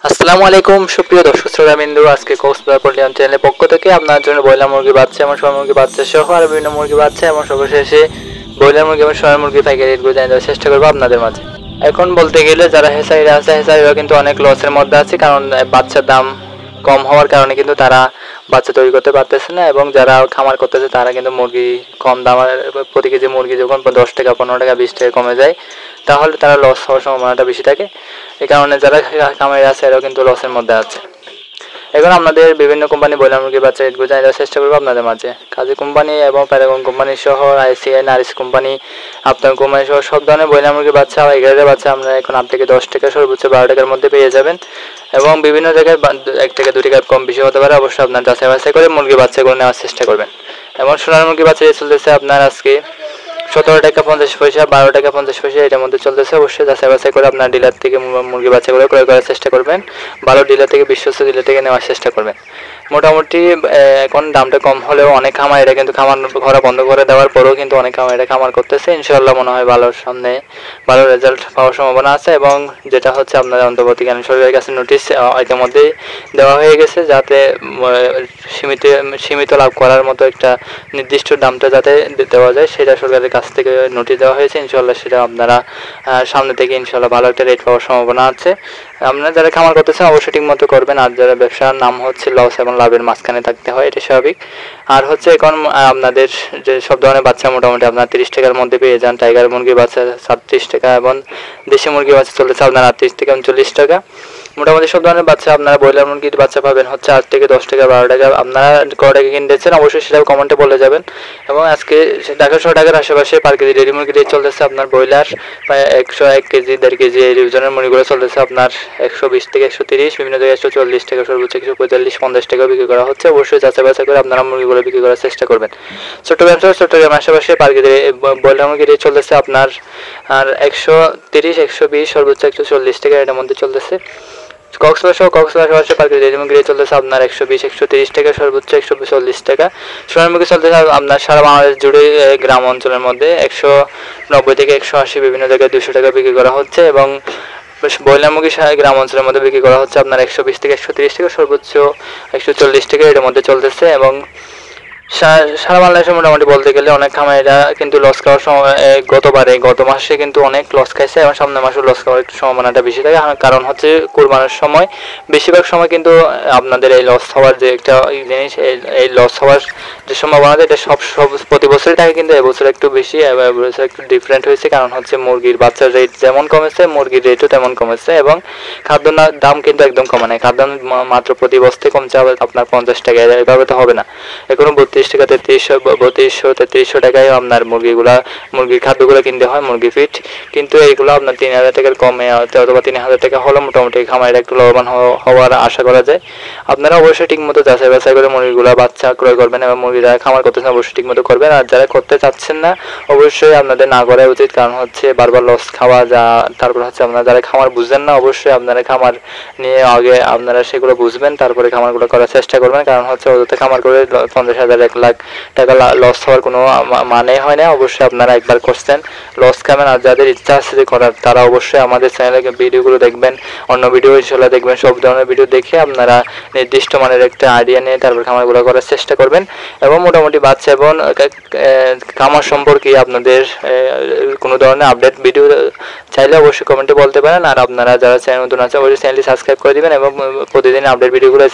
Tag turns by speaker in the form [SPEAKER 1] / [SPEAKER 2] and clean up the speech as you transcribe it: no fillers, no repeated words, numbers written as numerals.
[SPEAKER 1] আসসালামু আলাইকুম সুপ্রিয় দর্শক শ্রোতাবৃন্দু, আজকে কক্সবাজার পল্লিয়ান চ্যানেলের পক্ষ থেকে আপনার জন্য ব্রয়লার মুরগি বাচ্চা এবং সোয়া মুরগি বাচ্চা সহ আরো বিভিন্ন মুরগি বাচ্চা এবং সর্বশেষে ব্রয়লার মুরগি এবং সোয়া মুরগি পাইকারি রেটগুলো জানিয়ে দেওয়ার চেষ্টা করবো আপনাদের মাঝে। এখন বলতে গেলে যারা হেসারিরা আছে হেসারিরা কিন্তু অনেক লসের মধ্যে আছে, কারণ বাচ্চার দাম কম হওয়ার কারণে কিন্তু তারা বাচ্চা তৈরি করতে পারতেছে না, এবং যারা খামার করতেছে তারা কিন্তু মুরগি কম দামের প্রতি কেজি মুরগি যখন 10 টাকা 15 টাকা 20 টাকা কমে যায় তাহলে তারা লস হওয়ার সম্ভাবনাটা বেশি থাকে। এই কারণে যারা খামারে আছে এরাও কিন্তু লসের মধ্যে আছে। এখন আপনাদের বিভিন্ন কোম্পানি ব্রয়লার মুরগি বাচ্চা রেটগুলো জানিয়ে দেওয়ার চেষ্টা করবো আপনাদের মাঝে। কাজী কোম্পানি এবং প্যারাগন কোম্পানি সহ আইসিআই নারিস কোম্পানি আপনার কোম্পানি সহ সব ধরনের ব্রয়লার মুরগি বাচ্চা বা এগারের বাচ্চা আপনারা এখন 8 থেকে 10 টাকা সর্বোচ্চ 12 টাকার মধ্যে পেয়ে যাবেন, এবং বিভিন্ন জায়গায় 1 থেকে 2 টাকা কম বেশি হতে পারে। অবশ্যই আপনার যাচাই বাছাই করে মুরগি বাচ্চাগুলো নেওয়ার চেষ্টা করবেন। এবং সোনার মুরগি বাচ্চা রেট চলতেছে আপনার আজকে 17 টাকা 50 পয়সা 12 টাকা 50 পয়সা এটার মধ্যে চলতেছে। অবশ্যই যাচাই বাছাই করে আপনার ডিলার থেকে মুরগি বাচ্চাগুলো ক্রয় করার চেষ্টা করবেন। ভালো ডিলার থেকে বিশ্বস্ত ডিলার থেকে নেওয়ার চেষ্টা করবেন। মোটামুটি এখন দামটা কম হলেও অনেক খামারিরা কিন্তু খামার করা বন্ধ করে দেওয়ার পরেও কিন্তু অনেক খামারিরা খামার করতেছে। ইনশাআল্লাহ মনে হয় সামনে ভালো রেজাল্ট পাওয়ার সম্ভাবনা আছে, এবং যেটা হচ্ছে আপনার অন্তর্বর্তীকালীন সরকারের কাছে নোটিশ ইতিমধ্যেই দেওয়া হয়ে গেছে, যাতে সীমিত সীমিত লাভ করার মতো একটা নির্দিষ্ট দামটা যাতে দেওয়া যায় সেটা সরকারের কাছ থেকে নোটিশ দেওয়া হয়েছে। ইনশাআল্লাহ সেটা আপনারা সামনে থেকে ইনশাআল্লাহ ভালো একটা রেট পাওয়ার সম্ভাবনা আছে। আপনারা যারা খামার করতেছেন অবশ্যই ঠিক মতো করবেন, আর যারা ব্যবসার নাম হচ্ছে লস এবং লাভের মাঝখানে থাকতে হয়, এটা স্বাভাবিক। আর হচ্ছে এখন আপনাদের যে সব ধরনের বাচ্চা মোটামুটি আপনার 30 টাকার মধ্যে পেয়ে যান। টাইগার মুরগির বাচ্চা 37 টাকা এবং দেশি মুরগির বাচ্চা চলতেছে আপনার 38 থেকে 39 টাকা। মোটামুটি সব ধরনের বাচ্চা আপনারা ব্রয়লার মুরগির বাচ্চা পাবেন হচ্ছে 8 থেকে 10 টাকা 12 টাকা। আপনারা কত টাকা কিনতেছেন অবশ্যই সেটাও কমেন্টে বলে যাবেন। এবং আজকে ঢাকা শহর ঢাকার আশেপাশে পার কেজি ডেরি মুরগি রেট চলতেছে আপনার ব্রয়লার প্রায় 101 কেজি 1.5 কেজি এই ওজনের মুরগিগুলো চলতেছে আপনার 120 থেকে 130, বিভিন্ন জায়গায় 140 টাকা, সর্বোচ্চ 145 50 টাকা বিক্রি করা হচ্ছে। অবশ্যই যাচাই বাছাই করে আপনারা মুরগিগুলো বিক্রি করার চেষ্টা করবেন। ছোট্ট ব্যবসা চট্টগ্রামের আশেপাশে পার কেজি ব্রয়লার মুরগি রেট চলতেছে আপনার আর 130 120 সর্বোচ্চ 140 টাকা এটার মধ্যে চলতেছে। কক্সবাজার পার কেজি মুরগি রেট চলতেছে আপনার 120 130 টাকা, সর্বোচ্চ 140 টাকা। সোনার মুরগি চলতেছে আপনার সারা বাংলাদেশ জুড়ে গ্রাম অঞ্চলের মধ্যে 190 থেকে 180, বিভিন্ন জায়গায় 200 টাকা বিক্রি করা হচ্ছে। এবং ব্রয়লার মুরগি গ্রাম অঞ্চলের মধ্যে বিক্রি করা হচ্ছে আপনার 120 থেকে 130 টাকা, সর্বোচ্চ 140 টাকা এটার মধ্যে চলতেছে। এবং সারা বাংলাদেশে মোটামুটি বলতে গেলে অনেক খামারিরা কিন্তু লস খাওয়ার সময় গত মাসে কিন্তু অনেক লস খাইছে, এবং সামনের মাসে লস খাওয়ার একটু সম্ভাবনাটা বেশি থাকে। কারণ হচ্ছে কোরবানির সময় বেশিরভাগ সময় কিন্তু আপনাদের এই লস হওয়ার যে একটা জিনিস, এই লস হওয়ার যে সম্ভাবনাটা এটা সব প্রতি বছরই থাকে, কিন্তু এবছর একটু বেশি, এবছর একটু ডিফারেন্ট হয়েছে। কারণ হচ্ছে মুরগির বাচ্চার রেট যেমন কমেছে মুরগির রেটও তেমন কমেছে, এবং খাদ্য দাম কিন্তু একদম কমে নাই। খাদ্য মাত্র প্রতি বস্তায় কমছে আপনার 50 টাকা, এভাবে তো হবে না। এখনো 32 টাকা 3300 টাকায় আপনার মুরগির খাদ্যগুলো কিনতে হয়, মুরগি ফিট। কিন্তু এইগুলো আপনার 3000 টাকার কমে অথবা 3000 টাকা হলে মোটামুটি খামারিরা একটু লাভবান হওয়ার আশা করা যায়। আপনারা অবশ্যই ঠিকমতো যাচাই বাছাই করে মুরগিগুলো বাচ্চা ক্রয় করবেন, এবং মুরগি যারা খামার করতেছেন অবশ্যই ঠিকমতো করবেন। আর যারা করতে চাচ্ছেন না অবশ্যই আপনাদের না করা উচিত, কারণ হচ্ছে বারবার লস খাওয়া তারপর হচ্ছে আপনারা যারা খামার বুঝবেন না অবশ্যই আপনারা খামার নিয়ে আগে আপনারা সেগুলো বুঝবেন, তারপরে খামারগুলো করার চেষ্টা করবেন। কারণ হচ্ছে ওদের খামার করে 50,000 1 লাখ টাকা লস হওয়ার কোনো মানে হয় না। অবশ্যই আপনারা একবার করছেন লস খাবেন। আর যাদের ইচ্ছা আছে যে করার তারা অবশ্যই আমাদের চ্যানেলে ভিডিওগুলো দেখবেন, অন্য ভিডিও ইনশাল্লাহ দেখবেন। সব ধরনের ভিডিও দেখে আপনারা নির্দিষ্ট মানের একটা আইডিয়া নিয়ে তারপর খামারগুলো করার চেষ্টা করবেন। এবং মোটামুটি বাচ্চা এবং খামার সম্পর্কে আপনাদের কোনো ধরনের আপডেট ভিডিও চাইলে অবশ্যই কমেন্টে বলতে পারেন। আর আপনারা যারা চ্যানেল নতুন আছে অবশ্যই চ্যানেলটি সাবস্ক্রাইব করে দিবেন, এবং প্রতিদিন আপডেট ভিডিওগুলো